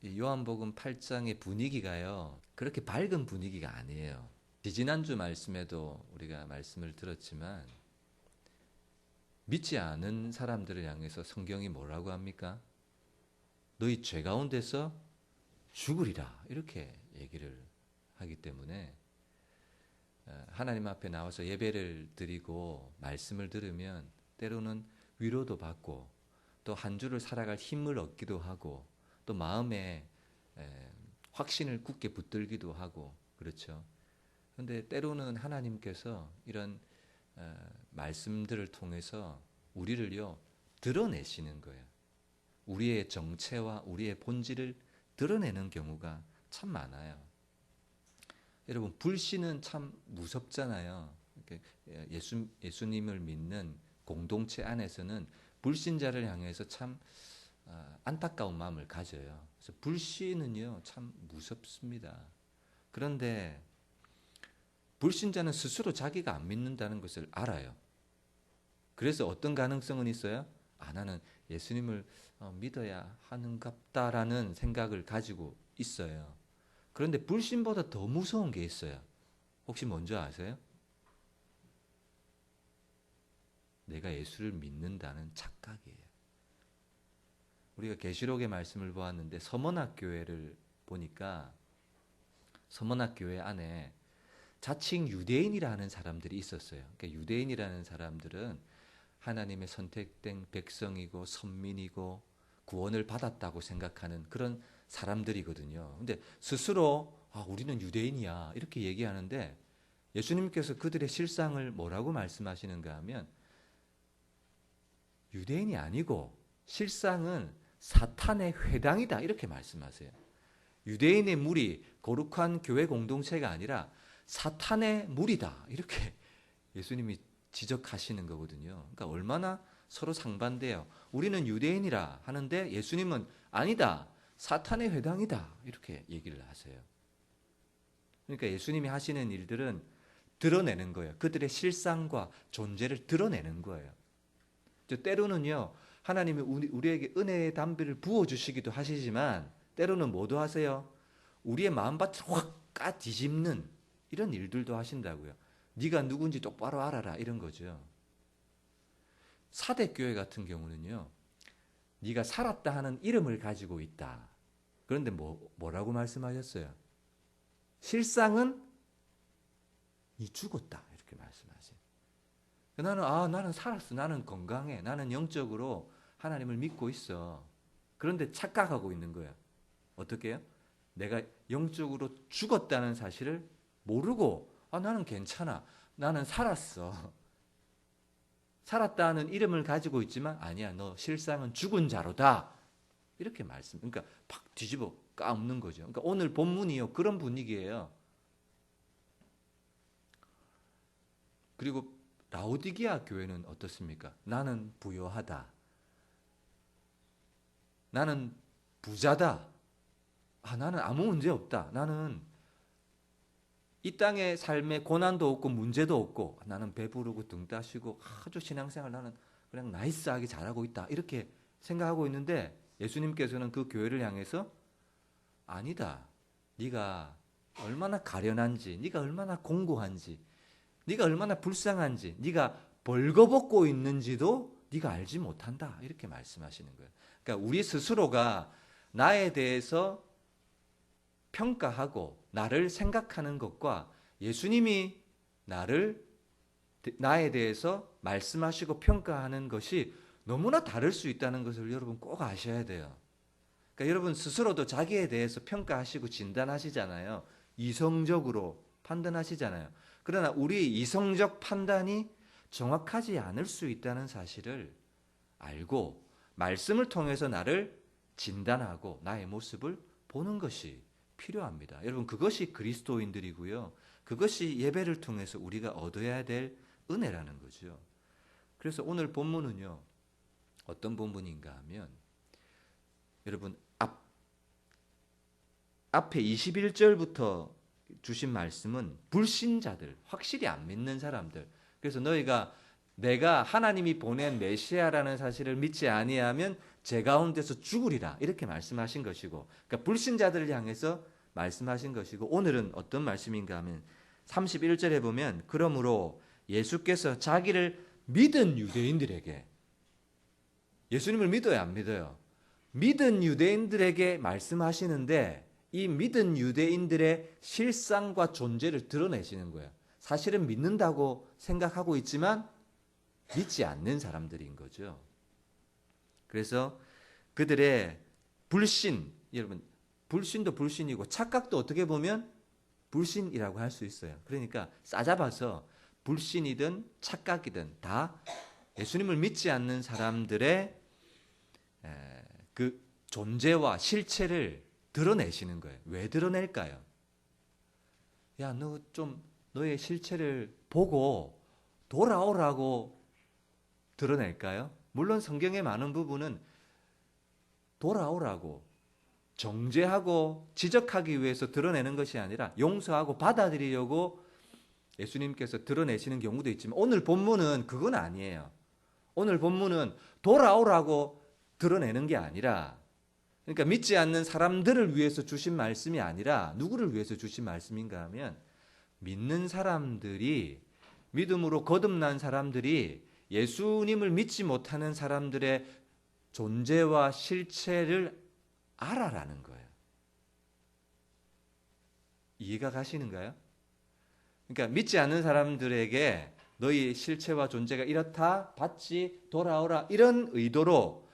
이 요한복음 8장의 분위기가요, 그렇게 밝은 분위기가 아니에요. 지지난주 말씀에도 우리가 말씀을 들었지만 믿지 않은 사람들을 향해서 성경이 뭐라고 합니까? 너희 죄 가운데서 죽으리라, 이렇게 얘기를 하기 때문에 하나님 앞에 나와서 예배를 드리고 말씀을 들으면 때로는 위로도 받고 또 한 주를 살아갈 힘을 얻기도 하고 또 마음에 확신을 굳게 붙들기도 하고 그렇죠. 그런데 때로는 하나님께서 이런 말씀들을 통해서 우리를요 드러내시는 거예요. 우리의 정체와 우리의 본질을 드러내는 경우가 참 많아요. 여러분, 불신은 참 무섭잖아요. 예수님을 믿는 공동체 안에서는 불신자를 향해서 참 안타까운 마음을 가져요. 그래서 불신은요 참 무섭습니다. 그런데 불신자는 스스로 자기가 안 믿는다는 것을 알아요. 그래서 어떤 가능성은 있어요? 나는 예수님을 믿어야 하는갑다라는 생각을 가지고 있어요. 그런데 불신보다 더 무서운 게 있어요. 혹시 뭔지 아세요? 내가 예수를 믿는다는 착각이에요. 우리가 계시록의 말씀을 보았는데 서머나 교회를 보니까 서머나 교회 안에 자칭 유대인이라는 사람들이 있었어요. 그러니까 유대인이라는 사람들은 하나님의 선택된 백성이고 선민이고 구원을 받았다고 생각하는 그런 사람들이거든요. 근데 스스로 우리는 유대인이야 이렇게 얘기하는데 예수님께서 그들의 실상을 뭐라고 말씀하시는가 하면 유대인이 아니고 실상은 사탄의 회당이다 이렇게 말씀하세요. 유대인의 무리, 거룩한 교회 공동체가 아니라 사탄의 무리다 이렇게 예수님이 지적하시는 거거든요. 그러니까 얼마나 서로 상반돼요. 우리는 유대인이라 하는데 예수님은 아니다, 사탄의 회당이다 이렇게 얘기를 하세요. 그러니까 예수님이 하시는 일들은 드러내는 거예요. 그들의 실상과 존재를 드러내는 거예요. 때로는요 하나님이 우리에게 은혜의 담비를 부어주시기도 하시지만 때로는 뭐도 하세요? 우리의 마음밭을 확 까 뒤집는 이런 일들도 하신다고요. 네가 누군지 똑바로 알아라 이런 거죠. 사대교회 같은 경우는요 네가 살았다 하는 이름을 가지고 있다. 그런데 뭐라고 말씀하셨어요? 실상은 네 죽었다 이렇게 말씀하세요. 나는 살았어. 나는 건강해. 나는 영적으로 하나님을 믿고 있어. 그런데 착각하고 있는 거예요. 어떻게 해요? 내가 영적으로 죽었다는 사실을 모르고 나는 괜찮아. 나는 살았어. 살았다는 이름을 가지고 있지만 아니야. 너 실상은 죽은 자로다. 이렇게 그러니까 팍 뒤집어 까엎는 거죠. 그러니까 오늘 본문이요. 그런 분위기예요. 그리고 라오디게아 교회는 어떻습니까? 나는 부요하다. 나는 부자다. 나는 아무 문제 없다. 나는 이 땅의 삶에 고난도 없고 문제도 없고 나는 배부르고 등 따시고 아주 신앙생활 나는 그냥 나이스하게 잘하고 있다. 이렇게 생각하고 있는데 예수님께서는 그 교회를 향해서 아니다. 네가 얼마나 가련한지, 네가 얼마나 공고한지, 네가 얼마나 불쌍한지, 네가 벌거벗고 있는지도 네가 알지 못한다. 이렇게 말씀하시는 거예요. 그러니까 우리 스스로가 나에 대해서 평가하고 나를 생각하는 것과 예수님이 나에 대해서 말씀하시고 평가하는 것이 너무나 다를 수 있다는 것을 여러분 꼭 아셔야 돼요. 그러니까 여러분 스스로도 자기에 대해서 평가하시고 진단하시잖아요. 이성적으로 판단하시잖아요. 그러나 우리 이성적 판단이 정확하지 않을 수 있다는 사실을 알고 말씀을 통해서 나를 진단하고 나의 모습을 보는 것이 필요합니다. 여러분 그것이 그리스도인들이고요. 그것이 예배를 통해서 우리가 얻어야 될 은혜라는 거죠. 그래서 오늘 본문은요. 어떤 본문인가 하면 여러분 앞에 21절부터 주신 말씀은 불신자들, 확실히 안 믿는 사람들. 그래서 너희가 내가 하나님이 보낸 메시아라는 사실을 믿지 아니하면 제 가운데서 죽으리라 이렇게 말씀하신 것이고, 그러니까 불신자들을 향해서 말씀하신 것이고, 오늘은 어떤 말씀인가 하면 31절에 보면 그러므로 예수께서 자기를 믿은 유대인들에게, 예수님을 믿어요 안 믿어요? 믿은 유대인들에게 말씀하시는데 이 믿은 유대인들의 실상과 존재를 드러내시는 거예요. 사실은 믿는다고 생각하고 있지만 믿지 않는 사람들인 거죠. 그래서 그들의 불신, 여러분 불신도 불신이고 착각도 어떻게 보면 불신이라고 할 수 있어요. 그러니까 싸잡아서 불신이든 착각이든 다 예수님을 믿지 않는 사람들의 그 존재와 실체를 드러내시는 거예요. 왜 드러낼까요? 야, 너 좀 너의 실체를 보고 돌아오라고 드러낼까요? 물론 성경의 많은 부분은 돌아오라고 정죄하고 지적하기 위해서 드러내는 것이 아니라 용서하고 받아들이려고 예수님께서 드러내시는 경우도 있지만, 오늘 본문은 그건 아니에요. 오늘 본문은 돌아오라고 드러내는 게 아니라, 그러니까 믿지 않는 사람들을 위해서 주신 말씀이 아니라 누구를 위해서 주신 말씀인가 하면, 믿는 사람들이, 믿음으로 거듭난 사람들이 예수님을 믿지 못하는 사람들의 존재와 실체를 알아라는 거예요. 이해가 가시는가요? 그러니까 믿지 않는 사람들에게 너희 실체와 존재가 이렇다, 받지, 돌아오라, 이런 의도로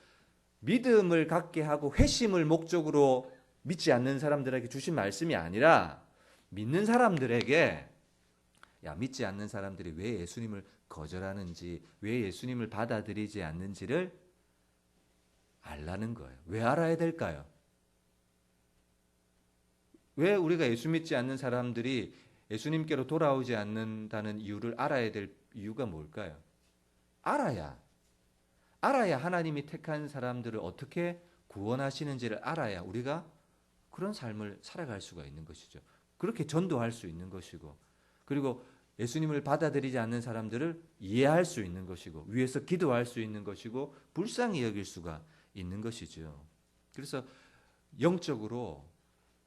믿음을 갖게 하고 회심을 목적으로 믿지 않는 사람들에게 주신 말씀이 아니라, 믿는 사람들에게, 야, 믿지 않는 사람들이 왜 예수님을 거절하는지, 왜 예수님을 받아들이지 않는지를 알라는 거예요. 왜 알아야 될까요? 왜 우리가 예수 믿지 않는 사람들이 예수님께로 돌아오지 않는다는 이유를 알아야 될 이유가 뭘까요? 알아야 하나님이 택한 사람들을 어떻게 구원하시는지를 알아야 우리가 그런 삶을 살아갈 수가 있는 것이죠. 그렇게 전도할 수 있는 것이고, 그리고 예수님을 받아들이지 않는 사람들을 이해할 수 있는 것이고, 위해서 기도할 수 있는 것이고, 불쌍히 여길 수가 있는 것이죠. 그래서 영적으로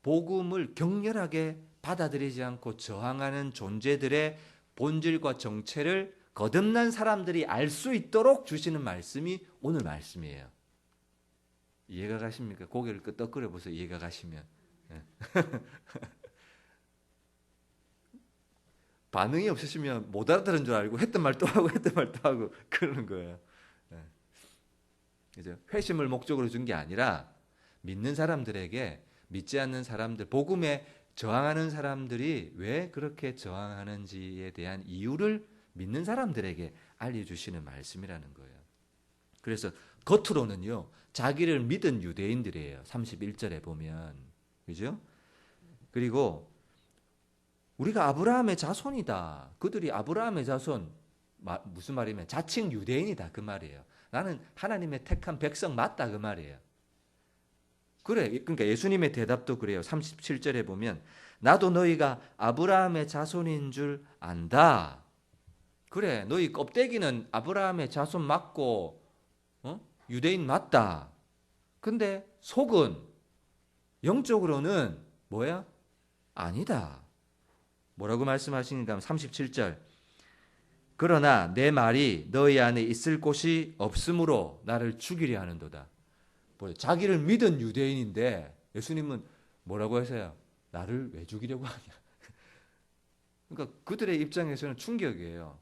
복음을 격렬하게 받아들이지 않고 저항하는 존재들의 본질과 정체를 거듭난 사람들이 알 수 있도록 주시는 말씀이 오늘 말씀이에요. 이해가 가십니까? 고개를 끄덕거려 보세요. 이해가 가시면. 반응이 없으시면 못 알아들은 줄 알고 했던 말 또 하고 했던 말 또 하고 그러는 거예요. 그죠? 회심을 목적으로 준 게 아니라 믿는 사람들에게, 믿지 않는 사람들, 복음에 저항하는 사람들이 왜 그렇게 저항하는지에 대한 이유를 믿는 사람들에게 알려주시는 말씀이라는 거예요. 그래서 겉으로는요, 자기를 믿은 유대인들이에요. 31절에 보면. 그죠? 그리고 우리가 아브라함의 자손이다. 그들이 아브라함의 자손, 무슨 말이면 자칭 유대인이다. 그 말이에요. 나는 하나님의 택한 백성 맞다. 그 말이에요. 그래. 그러니까 예수님의 대답도 그래요. 37절에 보면 나도 너희가 아브라함의 자손인 줄 안다. 그래. 너희 껍데기는 아브라함의 자손 맞고 유대인 맞다. 근데 속은, 영적으로는 뭐야? 아니다. 뭐라고 말씀하시는가 하면 37절. 그러나 내 말이 너희 안에 있을 곳이 없으므로 나를 죽이려 하는도다. 자기를 믿은 유대인인데 예수님은 뭐라고 하세요? 나를 왜 죽이려고 하냐? 그러니까 그들의 입장에서는 충격이에요.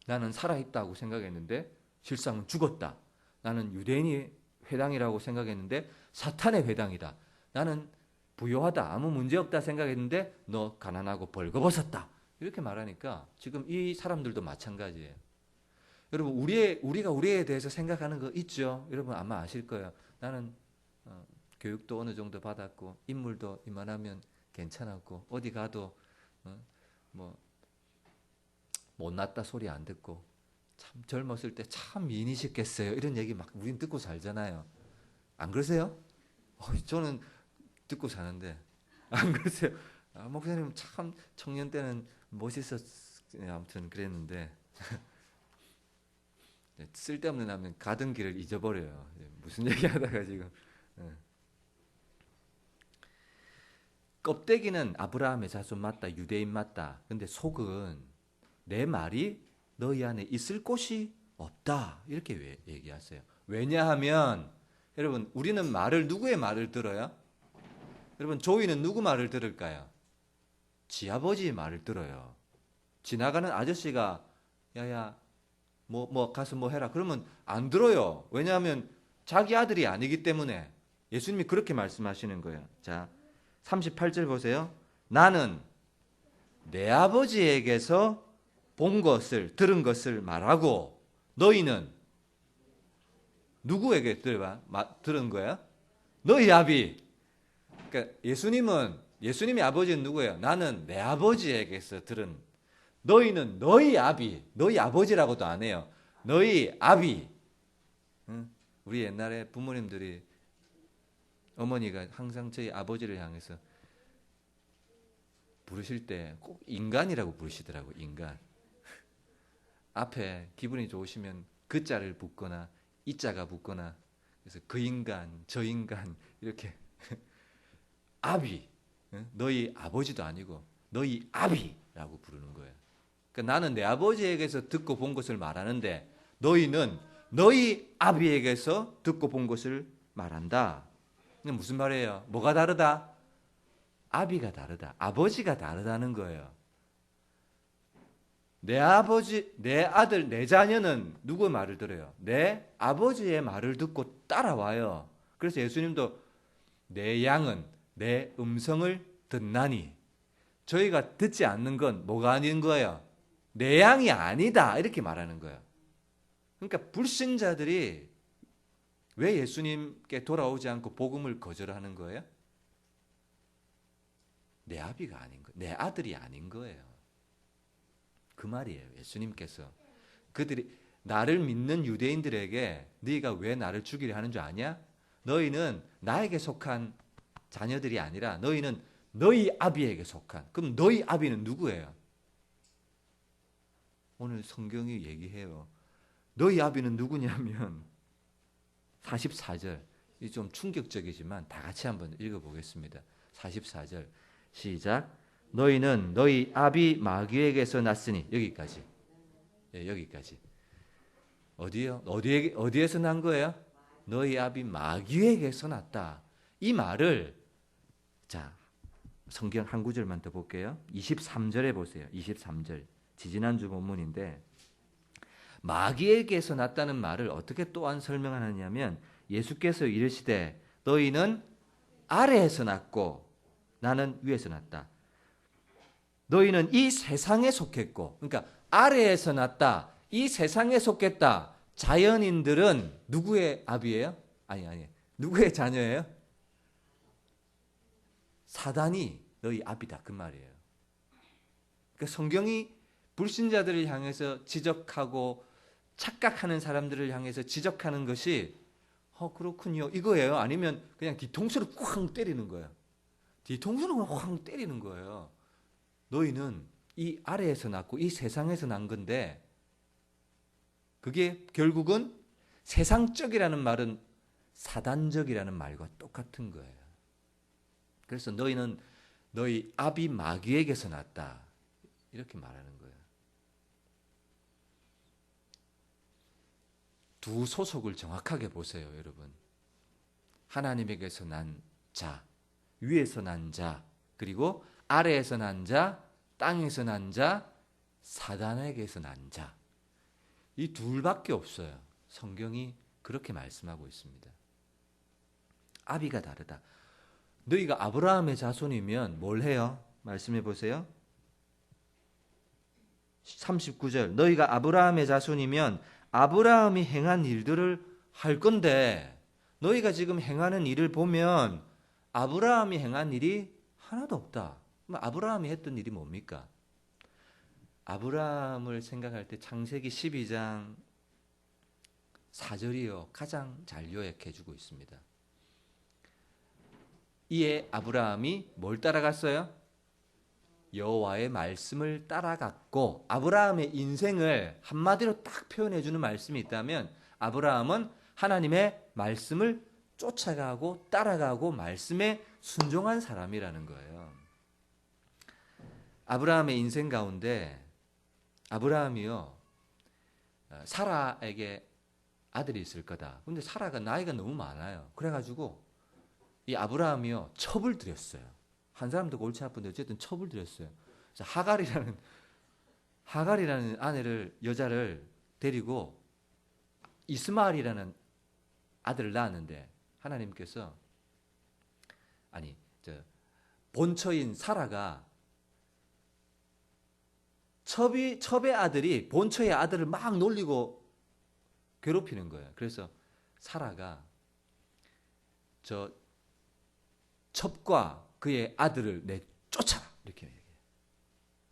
나는 살아있다고 생각했는데 실상은 죽었다. 나는 유대인이 회당이라고 생각했는데 사탄의 회당이다. 나는 부유하다, 아무 문제 없다 생각했는데 너 가난하고 벌거벗었다. 이렇게 말하니까 지금 이 사람들도 마찬가지예요. 여러분, 우리가 우리에 대해서 생각하는 거 있죠? 여러분 아마 아실 거예요. 나는 교육도 어느 정도 받았고 인물도 이만하면 괜찮았고 어디 가도 뭐 못났다 소리 안 듣고 참 젊었을 때 참 미인이셨겠어요. 이런 얘기 막 우린 듣고 살잖아요. 안 그러세요? 저는 듣고 사는데 안 그러세요? 목사님 참 청년 때는 멋있었어요. 아무튼 그랬는데 쓸데없는 하면 가던 길을 잊어버려요. 무슨 얘기하다가 지금. 껍데기는 아브라함의 자손 맞다, 유대인 맞다. 근데 속은 내 말이 너희 안에 있을 곳이 없다. 이렇게 얘기하세요. 왜냐하면 여러분, 우리는 누구의 말을 들어요? 여러분, 조이는 누구 말을 들을까요? 지 아버지의 말을 들어요. 지나가는 아저씨가 야야 뭐 가서 뭐 해라 그러면 안 들어요. 왜냐하면 자기 아들이 아니기 때문에. 예수님이 그렇게 말씀하시는 거예요. 자, 38절 보세요. 나는 내 아버지에게서 본 것을 들은 것을 말하고 너희는 누구에게 들은 거야? 너희 아비. 그러니까 예수님의 아버지는 누구예요? 나는 내 아버지에게서 들은. 너희는 너희 아비, 너희 아버지라고도 안 해요. 너희 아비. 우리 옛날에 부모님들이 어머니가 항상 저희 아버지를 향해서 부르실 때 꼭 인간이라고 부르시더라고. 인간. 앞에 기분이 좋으시면 그 자를 붙거나 이 자가 붙거나 그래서 그 인간, 저 인간 이렇게 아비. 너희 아버지도 아니고 너희 아비라고 부르는 거예요. 그러니까 나는 내 아버지에게서 듣고 본 것을 말하는데 너희는 너희 아비에게서 듣고 본 것을 말한다. 무슨 말이에요? 뭐가 다르다? 아비가 다르다. 아버지가 다르다는 거예요. 내 아버지, 내 아들, 내 자녀는 누구의 말을 들어요? 내 아버지의 말을 듣고 따라와요. 그래서 예수님도 내 양은 내 음성을 듣나니. 저희가 듣지 않는 건 뭐가 아닌 거예요? 내 양이 아니다. 이렇게 말하는 거예요. 그러니까 불신자들이 왜 예수님께 돌아오지 않고 복음을 거절하는 거예요? 내 아비가 아닌 거예요. 내 아들이 아닌 거예요. 그 말이에요. 예수님께서 그들이 나를 믿는 유대인들에게 네가 왜 나를 죽이려 하는 줄 아냐? 너희는 나에게 속한 자녀들이 아니라 너희는 너희 아비에게 속한. 그럼 너희 아비는 누구예요? 오늘 성경이 얘기해요. 너희 아비는 누구냐면 44절. 이 좀 충격적이지만 다 같이 한번 읽어보겠습니다. 44절 시작. 너희는 너희 아비 마귀에게서 났으니. 여기까지. 여기까지. 어디요? 어디에서 난 거예요? 너희 아비 마귀에게서 났다. 이 말을 자 성경 한 구절만 더 볼게요. 23절에 보세요. 23절. 지지난주 본문인데 마귀에게서 났다는 말을 어떻게 또한 설명하느냐면 예수께서 이르시되 너희는 아래에서 났고 나는 위에서 났다. 너희는 이 세상에 속했고, 그러니까 아래에서 났다. 이 세상에 속했다. 자연인들은 누구의 아비예요? 아니. 누구의 자녀예요? 사단이 너희 아비다. 그 말이에요. 그러니까 성경이 불신자들을 향해서 지적하고 착각하는 사람들을 향해서 지적하는 것이 그렇군요. 이거예요. 아니면 그냥 뒤통수를 쾅 때리는 거예요. 뒤통수를 쾅 때리는 거예요. 너희는 이 아래에서 났고 이 세상에서 난 건데 그게 결국은 세상적이라는 말은 사단적이라는 말과 똑같은 거예요. 그래서 너희는 너희 아비 마귀에게서 났다. 이렇게 말하는 거예요. 두 소속을 정확하게 보세요, 여러분. 하나님에게서 난 자, 위에서 난 자, 그리고 아래에서 난 자, 땅에서 난 자, 사단에게서 난 자. 이 둘밖에 없어요. 성경이 그렇게 말씀하고 있습니다. 아비가 다르다. 너희가 아브라함의 자손이면 뭘 해요? 말씀해 보세요. 39절. 너희가 아브라함의 자손이면 아브라함이 행한 일들을 할 건데 너희가 지금 행하는 일을 보면 아브라함이 행한 일이 하나도 없다. 그럼 아브라함이 했던 일이 뭡니까? 아브라함을 생각할 때 창세기 12장 4절이요. 가장 잘 요약해 주고 있습니다. 이에 아브라함이 뭘 따라갔어요? 여호와의 말씀을 따라갔고, 아브라함의 인생을 한마디로 딱 표현해 주는 말씀이 있다면 아브라함은 하나님의 말씀을 쫓아가고 따라가고 말씀에 순종한 사람이라는 거예요. 아브라함의 인생 가운데 아브라함이요, 사라에게 아들이 있을 거다. 근데 사라가 나이가 너무 많아요. 그래가지고 이 아브라함이요, 첩을 들였어요. 한 사람도 골치 아픈데 어쨌든 첩을 들였어요. 그래서 하갈이라는 여자를 데리고 이스마엘이라는 아들을 낳았는데, 하나님께서 본처인 사라가 첩의 아들이 본처의 아들을 막 놀리고 괴롭히는 거예요. 그래서 사라가 저 첩과 그의 아들을 내쫓아라 이렇게 얘기해요.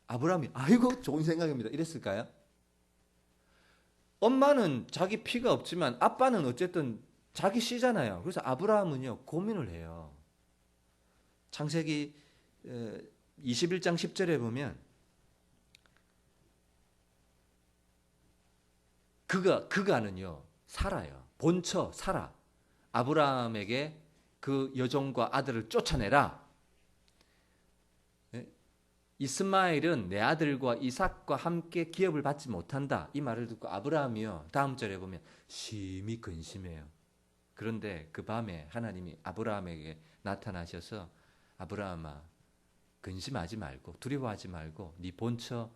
아브라함이 아이고 좋은 생각입니다 이랬을까요? 엄마는 자기 피가 없지만 아빠는 어쨌든 자기 씨잖아요. 그래서 아브라함은요, 고민을 해요. 창세기 21장 10절에 보면 그가는요, 사라요. 본처 사라. 아브라함에게 그 여종과 아들을 쫓아내라. 이스마엘은 내 아들과 이삭과 함께 기업을 받지 못한다. 이 말을 듣고 아브라함이요, 다음 절에 보면 심히 근심해요. 그런데 그 밤에 하나님이 아브라함에게 나타나셔서 아브라함아, 근심하지 말고 두려워하지 말고 네 본처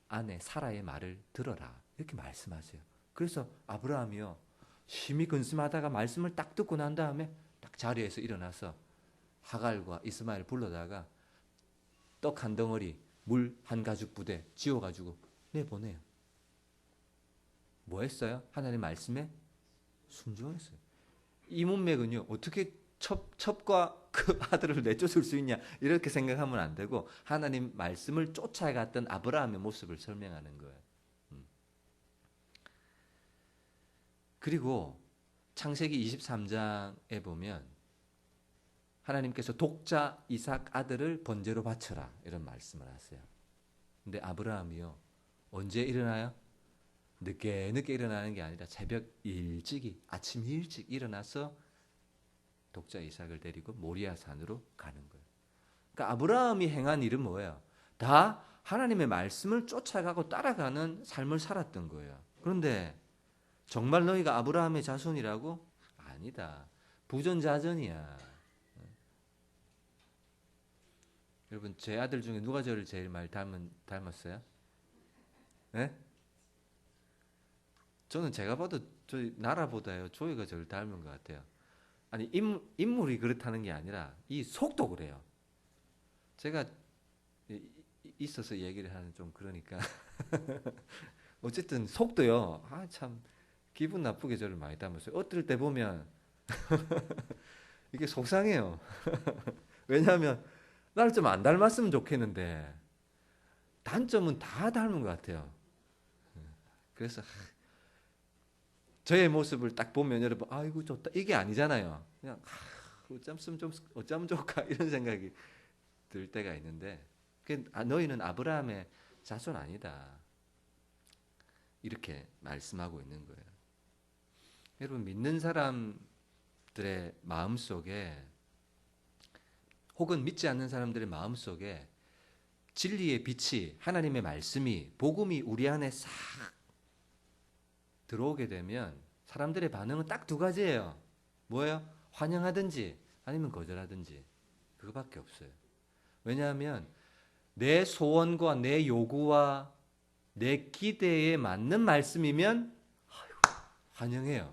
아내 사라의 말을 들어라. 이렇게 말씀하세요. 그래서 아브라함이요, 심히 근심하다가 말씀을 딱 듣고 난 다음에 딱 자리에서 일어나서 하갈과 이스마엘 불러다가 떡 한 덩어리, 물 한 가죽 부대 지어가지고 내보내요. 뭐 했어요? 하나님 말씀에 순종했어요. 이 문맥은요, 어떻게 첩과 그 아들을 내쫓을 수 있냐 이렇게 생각하면 안 되고, 하나님 말씀을 쫓아갔던 아브라함의 모습을 설명하는 거예요. 그리고 창세기 23장에 보면 하나님께서 독자 이삭 아들을 번제로 바쳐라 이런 말씀을 하세요. 근데 아브라함이요, 언제 일어나요? 늦게 일어나는 게 아니라 새벽 일찍이, 아침 일찍 일어나서 독자 이삭을 데리고 모리아 산으로 가는 거예요. 그러니까 아브라함이 행한 일은 뭐예요? 다 하나님의 말씀을 쫓아가고 따라가는 삶을 살았던 거예요. 그런데 정말 너희가 아브라함의 자손이라고? 아니다. 부전자전이야. 여러분, 제 아들 중에 누가 저를 제일 많이 닮았어요? 네? 저는 제가 봐도 저희 나라보다요, 조이가 저를 닮은 것 같아요. 아니, 인물이 그렇다는 게 아니라 이 속도 그래요. 제가 있어서 얘기를 하는 좀 그러니까 어쨌든 속도요, 참 기분 나쁘게 저를 많이 닮았어요. 어떨 때 보면 이게 속상해요. 왜냐하면 나를 좀 안 닮았으면 좋겠는데 단점은 다 닮은 것 같아요. 그래서 저의 모습을 딱 보면 여러분, 아이고 좋다 이게 아니잖아요. 그냥 어쩌면 좋을까 이런 생각이 들 때가 있는데, 너희는 아브라함의 자손 아니다 이렇게 말씀하고 있는 거예요. 여러분, 믿는 사람들의 마음속에 혹은 믿지 않는 사람들의 마음속에 진리의 빛이, 하나님의 말씀이, 복음이 우리 안에 싹 들어오게 되면 사람들의 반응은 딱 두 가지예요. 뭐예요? 환영하든지 아니면 거절하든지. 그거밖에 없어요. 왜냐하면 내 소원과 내 요구와 내 기대에 맞는 말씀이면 환영해요.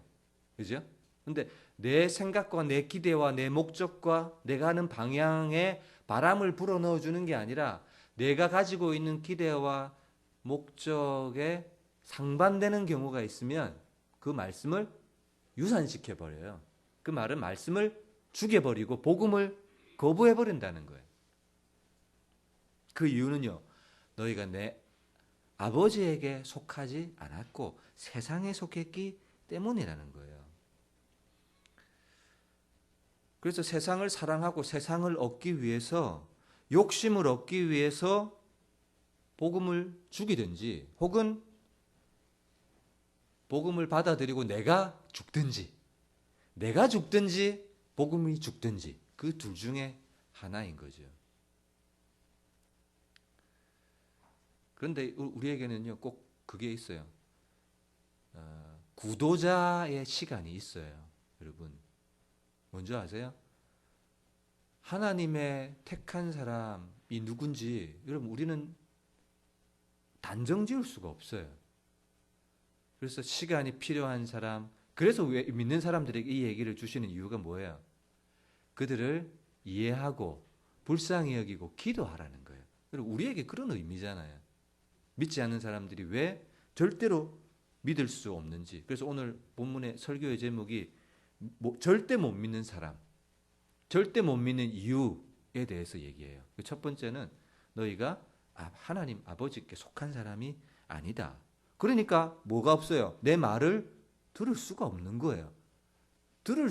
그죠? 근데 내 생각과 내 기대와 내 목적과 내가 하는 방향에 바람을 불어넣어 주는 게 아니라 내가 가지고 있는 기대와 목적에 상반되는 경우가 있으면 그 말씀을 유산시켜 버려요. 그 말은 말씀을 죽여버리고 복음을 거부해 버린다는 거예요. 그 이유는요, 너희가 내 아버지에게 속하지 않았고 세상에 속했기 때문이라는 거예요. 그래서 세상을 사랑하고 세상을 얻기 위해서, 욕심을 얻기 위해서 복음을 죽이든지 혹은 복음을 받아들이고 내가 죽든지 복음이 죽든지 그 둘 중에 하나인 거죠. 그런데 우리에게는요 꼭 그게 있어요. 구도자의 시간이 있어요. 여러분 뭔지 아세요? 하나님의 택한 사람이 누군지 여러분 우리는 단정 지을 수가 없어요. 그래서 시간이 필요한 사람, 그래서 왜 믿는 사람들에게 이 얘기를 주시는 이유가 뭐예요? 그들을 이해하고 불쌍히 여기고 기도하라는 거예요. 그리고 우리에게 그런 의미잖아요. 믿지 않는 사람들이 왜 절대로 믿을 수 없는지. 그래서 오늘 본문의 설교의 제목이 절대 못 믿는 사람, 절대 못 믿는 이유에 대해서 얘기해요. 첫 번째는 너희가 하나님 아버지께 속한 사람이 아니다. 그러니까 뭐가 없어요? 내 말을 들을 수가 없는 거예요. 들을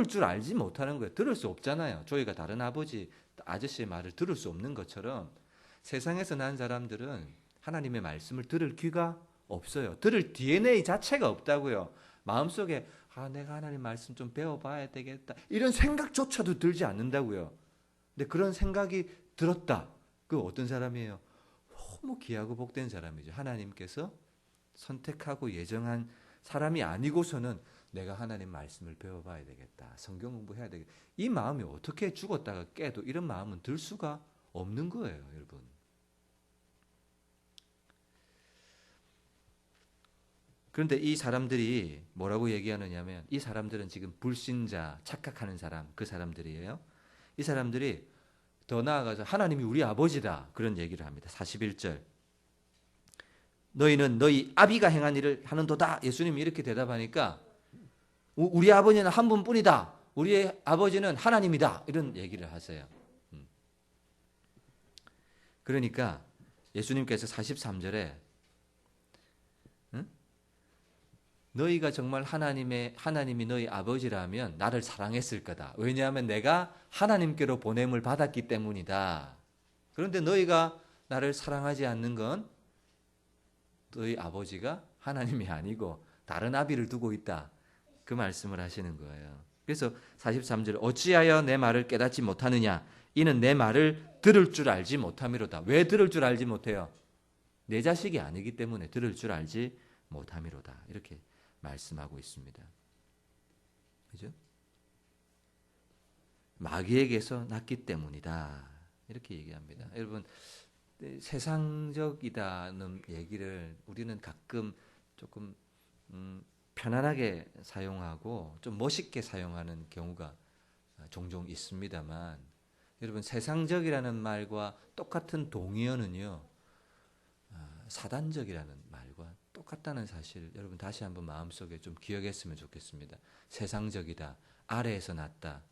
줄 알지 못하는 거예요. 들을 수 없잖아요. 저희가 다른 아저씨의 말을 들을 수 없는 것처럼 세상에서 난 사람들은 하나님의 말씀을 들을 귀가 없어요. 들을 DNA 자체가 없다고요. 마음속에 내가 하나님 말씀 좀 배워봐야 되겠다. 이런 생각조차도 들지 않는다고요. 근데 그런 생각이 들었다. 그 어떤 사람이에요? 너무 귀하고 복된 사람이죠. 하나님께서 선택하고 예정한 사람이 아니고서는 내가 하나님 말씀을 배워봐야 되겠다. 성경 공부해야 되겠다. 이 마음이 어떻게 죽었다가 깨도 이런 마음은 들 수가 없는 거예요, 여러분. 그런데 이 사람들이 뭐라고 얘기하느냐면 이 사람들은 지금 불신자, 착각하는 사람, 그 사람들이에요. 이 사람들이 더 나아가서 하나님이 우리 아버지다 그런 얘기를 합니다. 41절 너희는 너희 아비가 행한 일을 하는도다. 예수님이 이렇게 대답하니까 우리 아버지는 한 분뿐이다. 우리의 아버지는 하나님이다. 이런 얘기를 하세요. 그러니까 예수님께서 43절에 너희가 정말 하나님이 너희 아버지라면 나를 사랑했을 거다. 왜냐하면 내가 하나님께로 보냄을 받았기 때문이다. 그런데 너희가 나를 사랑하지 않는 건 너희 아버지가 하나님이 아니고 다른 아비를 두고 있다. 그 말씀을 하시는 거예요. 그래서 43절 어찌하여 내 말을 깨닫지 못하느냐. 이는 내 말을 들을 줄 알지 못함이로다. 왜 들을 줄 알지 못해요? 내 자식이 아니기 때문에 들을 줄 알지 못함이로다. 이렇게 말씀하고 있습니다. 그죠? 마귀에게서 났기 때문이다. 이렇게 얘기합니다. 여러분 세상적이다는 얘기를 우리는 가끔 조금 편안하게 사용하고 좀 멋있게 사용하는 경우가 종종 있습니다만 여러분 세상적이라는 말과 똑같은 동의어는요 사단적이라는 말과 똑같다는 사실 여러분 다시 한번 마음속에 좀 기억했으면 좋겠습니다. 세상적이다, 아래에서 났다.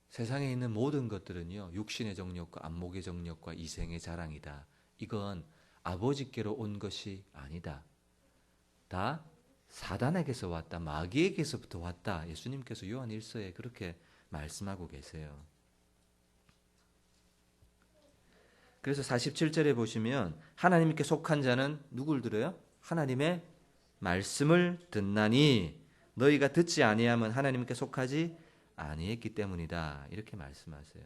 세상에 있는 모든 것들은요 육신의 정욕과 안목의 정욕과 이생의 자랑이다. 이건 아버지께로 온 것이 아니다. 다 사단에게서 왔다. 마귀에게서부터 왔다. 예수님께서 요한 1서에 그렇게 말씀하고 계세요. 그래서 47절에 보시면 하나님께 속한 자는 누굴 들어요? 하나님의 말씀을 듣나니 너희가 듣지 아니하면 하나님께 속하지 아니했기 때문이다. 이렇게 말씀하세요.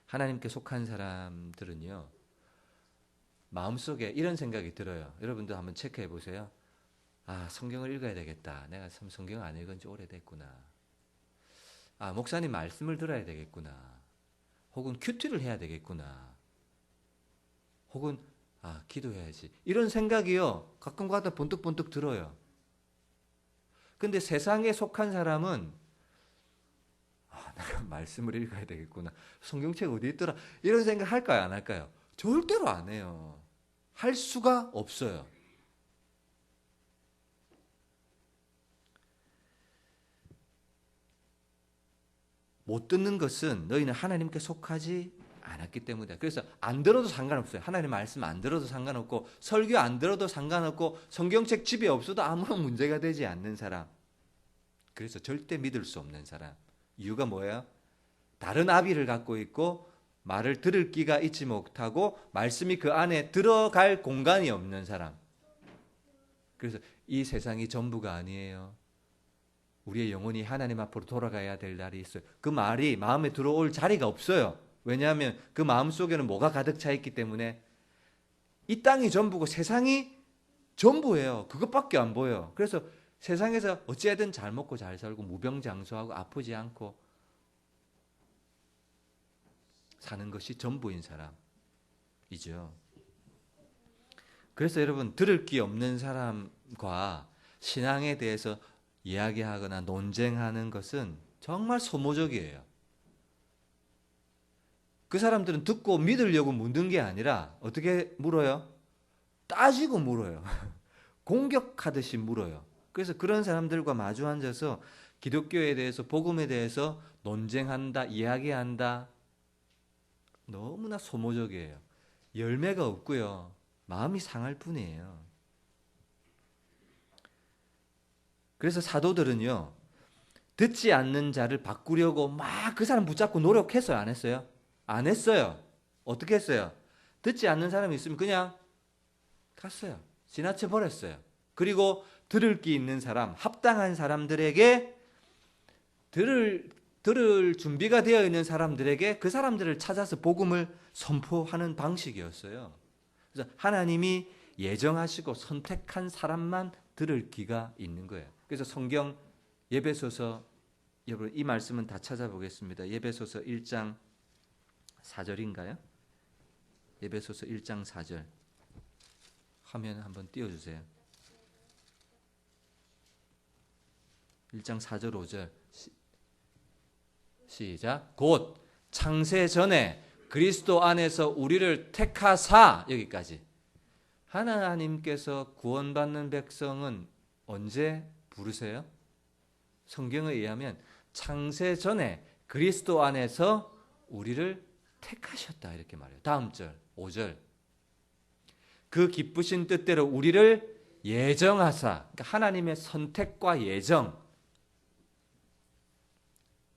하나님께 속한 사람들은요 마음속에 이런 생각이 들어요. 여러분도 한번 체크해 보세요. 성경을 읽어야 되겠다. 내가 참 성경 안 읽은 지 오래됐구나. 목사님 말씀을 들어야 되겠구나. 혹은 큐티를 해야 되겠구나. 혹은 기도해야지. 이런 생각이요. 가끔가다 번뜩번뜩 들어요. 근데 세상에 속한 사람은 내가 말씀을 읽어야 되겠구나. 성경책 어디 있더라. 이런 생각 할까요? 안 할까요? 절대로 안 해요. 할 수가 없어요. 못 듣는 것은 너희는 하나님께 속하지 않았기 때문이다. 그래서 안 들어도 상관없어요. 하나님 말씀 안 들어도 상관없고 설교 안 들어도 상관없고 성경책 집에 없어도 아무런 문제가 되지 않는 사람. 그래서 절대 믿을 수 없는 사람. 이유가 뭐예요? 다른 아비를 갖고 있고 말을 들을 기가 있지 못하고 말씀이 그 안에 들어갈 공간이 없는 사람. 그래서 이 세상이 전부가 아니에요. 우리의 영혼이 하나님 앞으로 돌아가야 될 날이 있어요. 그 말이 마음에 들어올 자리가 없어요. 왜냐하면 그 마음 속에는 뭐가 가득 차 있기 때문에 이 땅이 전부고 세상이 전부예요. 그것밖에 안 보여요. 그래서 세상에서 어찌하든 잘 먹고 잘 살고 무병장수하고 아프지 않고 사는 것이 전부인 사람이죠. 그래서 여러분, 들을 기 없는 사람과 신앙에 대해서 이야기하거나 논쟁하는 것은 정말 소모적이에요. 그 사람들은 듣고 믿으려고 묻는 게 아니라 어떻게 물어요? 따지고 물어요. 공격하듯이 물어요. 그래서 그런 사람들과 마주 앉아서 기독교에 대해서, 복음에 대해서 논쟁한다, 이야기한다. 너무나 소모적이에요. 열매가 없고요. 마음이 상할 뿐이에요. 그래서 사도들은요, 듣지 않는 자를 바꾸려고 막 그 사람 붙잡고 노력했어요? 안 했어요? 안 했어요. 어떻게 했어요? 듣지 않는 사람이 있으면 그냥 갔어요. 지나쳐 버렸어요. 그리고 들을 기 있는 사람, 합당한 사람들에게 들을 준비가 되어 있는 사람들에게 그 사람들을 찾아서 복음을 선포하는 방식이었어요. 그래서 하나님이 예정하시고 선택한 사람만 들을 귀가 있는 거예요. 그래서 성경 예배소서, 여러분 이 말씀은 다 찾아보겠습니다. 예배소서 1장 4절인가요? 예배소서 1장 4절. 화면 한번 띄워주세요. 1장 4절 5절 시작. 곧 창세 전에 그리스도 안에서 우리를 택하사, 여기까지. 하나님께서 구원받는 백성은 언제 부르세요? 성경에 의하면 창세 전에 그리스도 안에서 우리를 택하셨다, 이렇게 말해요. 다음 절 5절. 그 기쁘신 뜻대로 우리를 예정하사, 그러니까 하나님의 선택과 예정,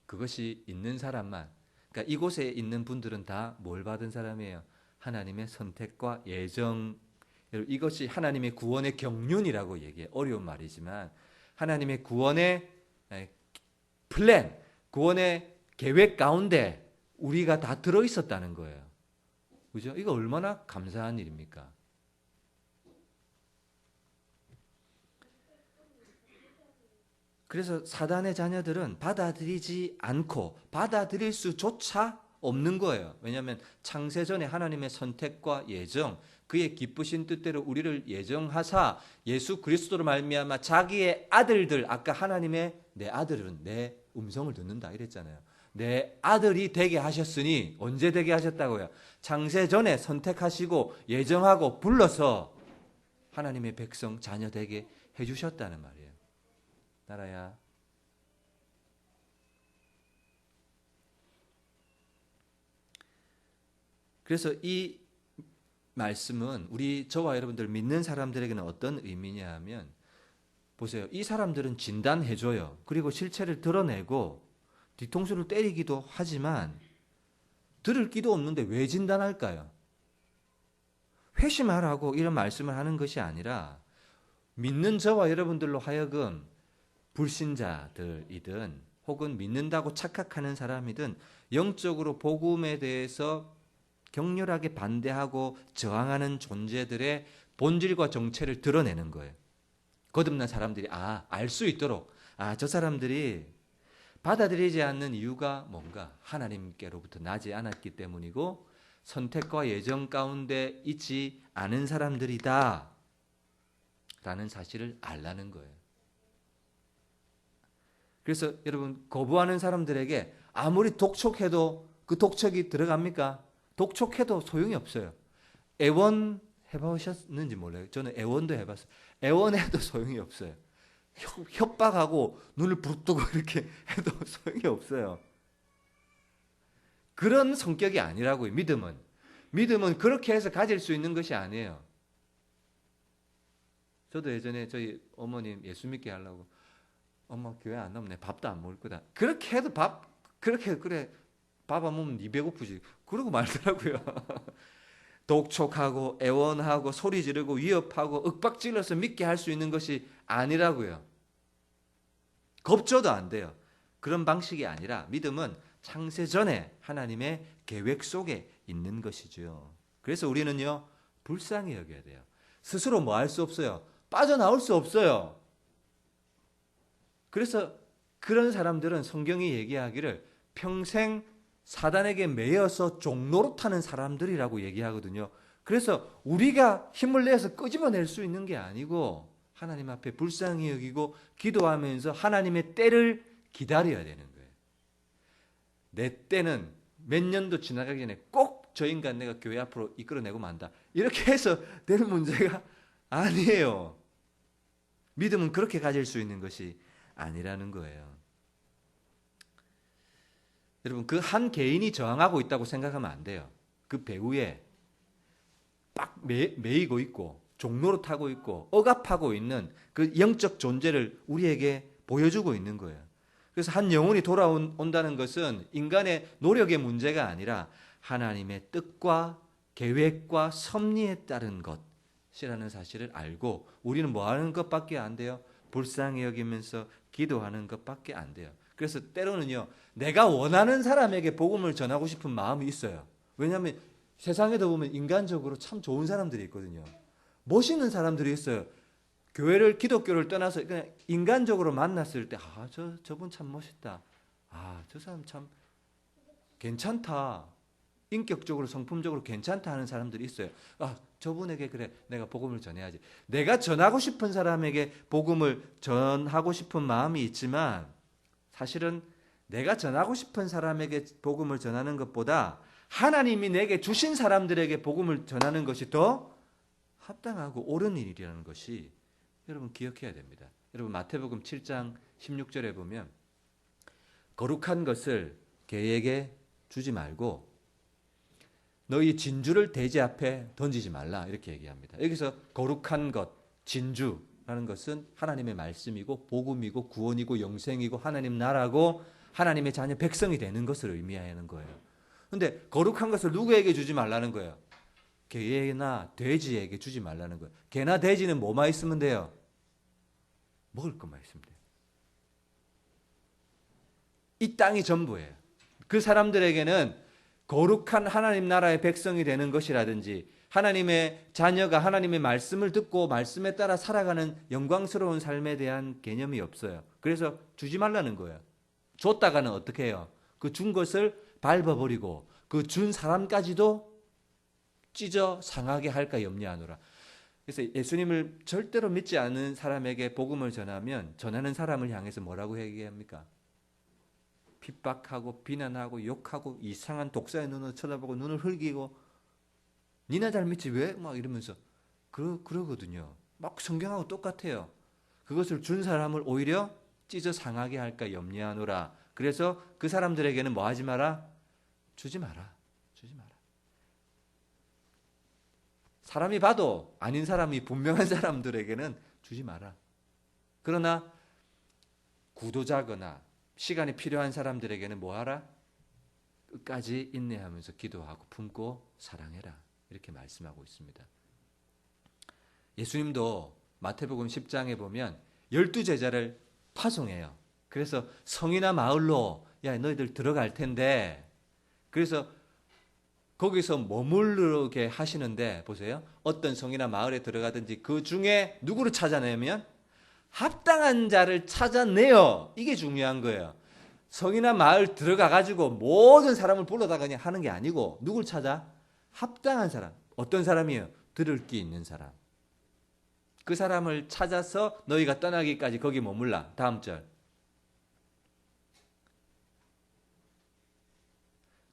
그것이 있는 사람만, 그러니까 이곳에 있는 분들은 다 뭘 받은 사람이에요? 하나님의 선택과 예정. 이것이 하나님의 구원의 경륜이라고 얘기해. 어려운 말이지만 하나님의 구원의 플랜, 구원의 계획 가운데 우리가 다 들어있었다는 거예요. 그죠? 이거 얼마나 감사한 일입니까? 그래서 사단의 자녀들은 받아들이지 않고 받아들일 수조차 없는 거예요. 왜냐하면 창세전에 하나님의 선택과 예정, 그의 기쁘신 뜻대로 우리를 예정하사 예수 그리스도로 말미암아 자기의 아들들, 아까 하나님의 내 아들은 내 음성을 듣는다 이랬잖아요. 내 아들이 되게 하셨으니, 언제 되게 하셨다고요? 창세전에 선택하시고 예정하고 불러서 하나님의 백성 자녀 되게 해주셨다는 말이에요. 나라야. 그래서 이 말씀은 저와 여러분들 믿는 사람들에게는 어떤 의미냐 하면, 보세요. 이 사람들은 진단해줘요. 그리고 실체를 드러내고 뒤통수를 때리기도 하지만 들을 기도 없는데 왜 진단할까요? 회심하라고 이런 말씀을 하는 것이 아니라 믿는 저와 여러분들로 하여금 불신자들이든 혹은 믿는다고 착각하는 사람이든 영적으로 복음에 대해서 격렬하게 반대하고 저항하는 존재들의 본질과 정체를 드러내는 거예요. 거듭난 사람들이 알 수 있도록, 저 사람들이 받아들이지 않는 이유가 뭔가 하나님께로부터 나지 않았기 때문이고 선택과 예정 가운데 있지 않은 사람들이다 라는 사실을 알라는 거예요. 그래서 여러분, 거부하는 사람들에게 아무리 독촉해도 그 독촉이 들어갑니까? 독촉해도 소용이 없어요. 애원 해보셨는지 몰라요. 저는 애원도 해봤어요. 애원해도 소용이 없어요. 협박하고 눈을 부릅뜨고 이렇게 해도 소용이 없어요. 그런 성격이 아니라고요. 믿음은 그렇게 해서 가질 수 있는 것이 아니에요. 저도 예전에 저희 어머님 예수 믿게 하려고, 엄마 교회 안 나오면 내 밥도 안 먹을 거다. 그렇게 해도 그래 밥 안 먹으면 니 배고프지. 그러고 말더라고요. 독촉하고 애원하고 소리 지르고 위협하고 윽박질러서 믿게 할 수 있는 것이 아니라고요. 겁줘도 안 돼요. 그런 방식이 아니라 믿음은 창세 전에 하나님의 계획 속에 있는 것이죠. 그래서 우리는요, 불쌍히 여겨야 돼요. 스스로 뭐 할 수 없어요. 빠져나올 수 없어요. 그래서 그런 사람들은 성경이 얘기하기를 평생 사단에게 매여서 종노릇하는 사람들이라고 얘기하거든요. 그래서 우리가 힘을 내서 끄집어낼 수 있는 게 아니고 하나님 앞에 불쌍히 여기고 기도하면서 하나님의 때를 기다려야 되는 거예요. 내 때는 몇 년도 지나가기 전에 꼭 저 인간 내가 교회 앞으로 이끌어내고 만다. 이렇게 해서 될 문제가 아니에요. 믿음은 그렇게 가질 수 있는 것이 아니라는 거예요. 여러분, 그 한 개인이 저항하고 있다고 생각하면 안 돼요. 그 배후에 빡 매이고 있고 종노릇하고 있고 억압하고 있는 그 영적 존재를 우리에게 보여주고 있는 거예요. 그래서 한 영혼이 돌아온다는 것은 인간의 노력의 문제가 아니라 하나님의 뜻과 계획과 섭리에 따른 것이라는 사실을 알고 우리는 뭐 하는 것밖에 안 돼요? 불쌍히 여기면서 기도하는 것밖에 안 돼요. 그래서 때로는요, 내가 원하는 사람에게 복음을 전하고 싶은 마음이 있어요. 왜냐하면 세상에도 보면 인간적으로 참 좋은 사람들이 있거든요. 멋있는 사람들이 있어요. 기독교를 떠나서 그냥 인간적으로 만났을 때, 저분 참 멋있다. 저 사람 참 괜찮다. 인격적으로, 성품적으로 괜찮다 하는 사람들이 있어요. 저분에게 그래, 내가 복음을 전해야지. 내가 전하고 싶은 사람에게 복음을 전하고 싶은 마음이 있지만 사실은 내가 전하고 싶은 사람에게 복음을 전하는 것보다 하나님이 내게 주신 사람들에게 복음을 전하는 것이 더 합당하고 옳은 일이라는 것이 여러분 기억해야 됩니다. 여러분 마태복음 7장 16절에 보면 거룩한 것을 개에게 주지 말고 너희 진주를 돼지 앞에 던지지 말라 이렇게 얘기합니다. 여기서 거룩한 것, 진주라는 것은 하나님의 말씀이고 복음이고 구원이고 영생이고 하나님 나라고 하나님의 자녀 백성이 되는 것을 의미하는 거예요. 그런데 거룩한 것을 누구에게 주지 말라는 거예요? 개나 돼지에게 주지 말라는 거예요. 개나 돼지는 뭐만 있으면 돼요? 먹을 것만 있으면 돼요. 이 땅이 전부예요. 그 사람들에게는 거룩한 하나님 나라의 백성이 되는 것이라든지 하나님의 자녀가 하나님의 말씀을 듣고 말씀에 따라 살아가는 영광스러운 삶에 대한 개념이 없어요. 그래서 주지 말라는 거예요. 줬다가는 어떻게 해요? 그 준 것을 밟아버리고 그 준 사람까지도 찢어 상하게 할까 염려하노라. 그래서 예수님을 절대로 믿지 않는 사람에게 복음을 전하면 전하는 사람을 향해서 뭐라고 얘기합니까? 핍박하고 비난하고 욕하고 이상한 독사의 눈으로 쳐다보고 눈을 흘기고 니나 잘 믿지 왜? 막 이러면서 그러거든요. 막 성경하고 똑같아요. 그것을 준 사람을 오히려 찢어 상하게 할까 염려하노라. 그래서 그 사람들에게는 뭐 하지 마라? 주지 마라. 주지 마라. 사람이 봐도 아닌 사람이 분명한 사람들에게는 주지 마라. 그러나 구도자거나 시간이 필요한 사람들에게는 뭐하라? 끝까지 인내하면서 기도하고 품고 사랑해라. 이렇게 말씀하고 있습니다. 예수님도 마태복음 10장에 보면 12제자를 파송해요. 그래서 성이나 마을로 야 너희들 들어갈 텐데 그래서 거기서 머무르게 하시는데 보세요. 어떤 성이나 마을에 들어가든지 그 중에 누구를 찾아내면 합당한 자를 찾아내요. 이게 중요한 거예요. 성이나 마을 들어가가지고 모든 사람을 불러다 그냥 하는 게 아니고 누굴 찾아? 합당한 사람. 어떤 사람이에요? 들을 귀 있는 사람. 그 사람을 찾아서 너희가 떠나기까지 거기 머물라. 다음 절.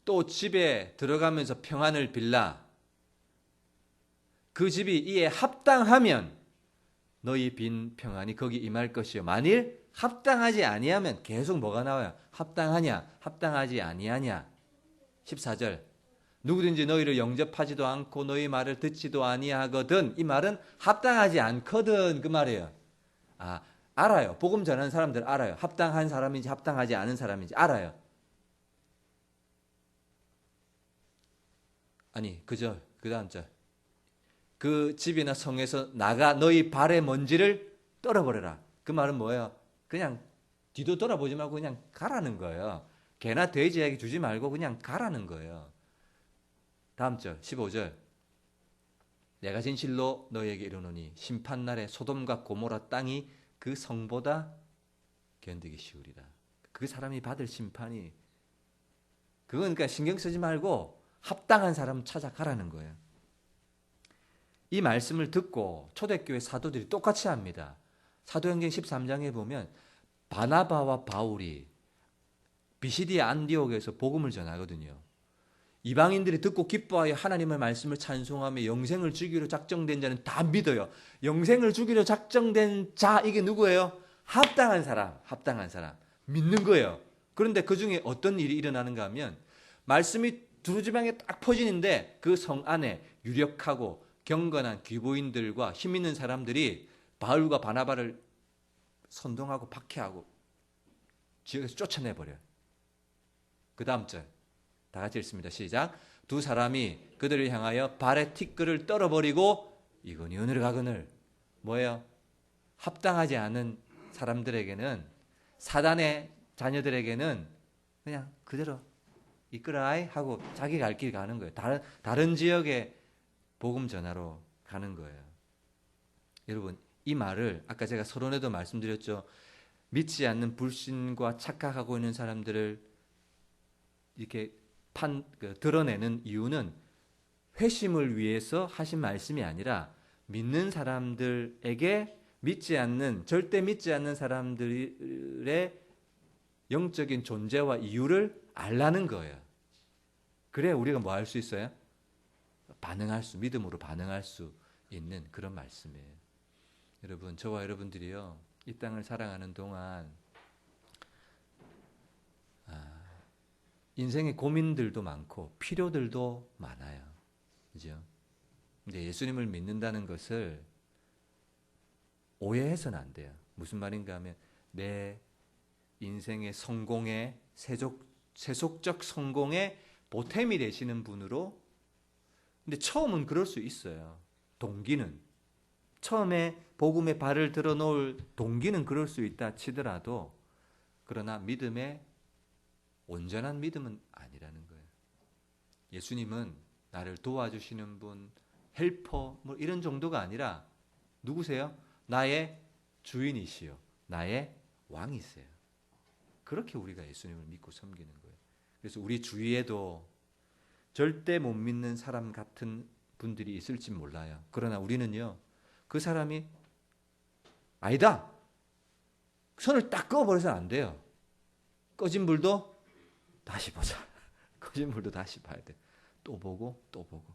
또 집에 들어가면서 평안을 빌라. 그 집이 이에 합당하면 너희 빈 평안이 거기 임할 것이요. 만일 합당하지 아니하면 계속 뭐가 나와요? 합당하냐? 합당하지 아니하냐? 14절. 누구든지 너희를 영접하지도 않고 너희 말을 듣지도 아니하거든. 이 말은 합당하지 않거든 그 말이에요. 알아요. 복음 전하는 사람들 알아요. 합당한 사람인지 합당하지 않은 사람인지 알아요. 아니 그저 그 다음 절. 그 집이나 성에서 나가 너희 발의 먼지를 떨어버려라. 그 말은 뭐예요? 그냥 뒤도 돌아보지 말고 그냥 가라는 거예요. 개나 돼지에게 주지 말고 그냥 가라는 거예요. 다음 절 15절. 내가 진실로 너희에게 이르노니 심판날에 소돔과 고모라 땅이 그 성보다 견디기 쉬우리라. 그 사람이 받을 심판이 그건 그러니까 신경 쓰지 말고 합당한 사람 찾아가라는 거예요. 이 말씀을 듣고 초대교회 사도들이 똑같이 합니다. 사도행전 13장에 보면 바나바와 바울이 비시디아 안디옥에서 복음을 전하거든요. 이방인들이 듣고 기뻐하여 하나님의 말씀을 찬송하며 영생을 주기로 작정된 자는 다 믿어요. 영생을 주기로 작정된 자 이게 누구예요? 합당한 사람, 합당한 사람. 믿는 거예요. 그런데 그 중에 어떤 일이 일어나는가 하면 말씀이 두루 지방에 딱 퍼지는데 그 성 안에 유력하고 경건한 귀보인들과 힘 있는 사람들이 바울과 바나바를 선동하고 박해하고 지역에서 쫓아내버려요. 그 다음 절 다 같이 읽습니다. 시작. 두 사람이 그들을 향하여 발의 티끌을 떨어버리고 이거니온으로 가거늘. 뭐예요? 합당하지 않은 사람들에게는 사단의 자녀들에게는 그냥 그대로 이끌어라이 하고 자기가 갈 길 가는 거예요. 다른 지역에 복음 전하러 가는 거예요. 여러분 이 말을 아까 제가 서론에도 말씀드렸죠. 믿지 않는 불신과 착각하고 있는 사람들을 이렇게 드러내는 이유는 회심을 위해서 하신 말씀이 아니라 믿는 사람들에게 절대 믿지 않는 사람들의 영적인 존재와 이유를 알라는 거예요. 그래야 우리가 뭐 할 수 있어요? 믿음으로 반응할 수 있는 그런 말씀이에요. 여러분, 저와 여러분들이요, 이 땅을 살아가는 동안 인생의 고민들도 많고 필요들도 많아요. 그죠? 근데 예수님을 믿는다는 것을 오해해서는 안 돼요. 무슨 말인가 하면 내 인생의 성공의 세속적 성공의 보탬이 되시는 분으로. 근데 처음은 그럴 수 있어요. 동기는 처음에 복음의 발을 들어놓을 동기는 그럴 수 있다 치더라도 그러나 믿음의 온전한 믿음은 아니라는 거예요. 예수님은 나를 도와주시는 분, 헬퍼 뭐 이런 정도가 아니라 누구세요? 나의 주인이시요, 나의 왕이세요. 그렇게 우리가 예수님을 믿고 섬기는 거예요. 그래서 우리 주위에도 절대 못 믿는 사람 같은 분들이 있을지 몰라요. 그러나 우리는요, 그 사람이 아니다, 손을 딱 꺼버려서는 안 돼요. 꺼진 불도 다시 보자. 꺼진 불도 다시 봐야 돼. 또 보고 또 보고.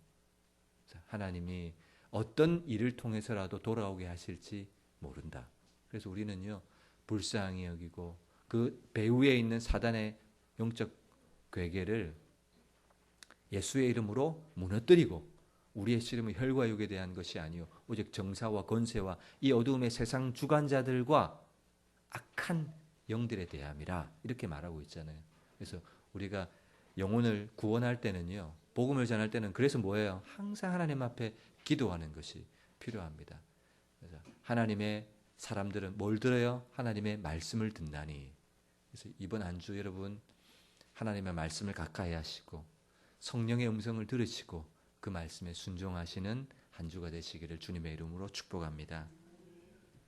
하나님이 어떤 일을 통해서라도 돌아오게 하실지 모른다. 그래서 우리는요, 불쌍히 여기고 그 배후에 있는 사단의 영적 괴계를 예수의 이름으로 무너뜨리고 우리의 씨름은 혈과 육에 대한 것이 아니요 오직 정사와 권세와 이 어두움의 세상 주관자들과 악한 영들에 대함이라 이렇게 말하고 있잖아요. 그래서 우리가 영혼을 구원할 때는요, 복음을 전할 때는 그래서 뭐예요? 항상 하나님 앞에 기도하는 것이 필요합니다. 그래서 하나님의 사람들은 뭘 들어요? 하나님의 말씀을 듣나니. 그래서 이번 한 주 여러분 하나님의 말씀을 가까이 하시고 성령의 음성을 들으시고 그 말씀에 순종하시는 한 주가 되시기를 주님의 이름으로 축복합니다.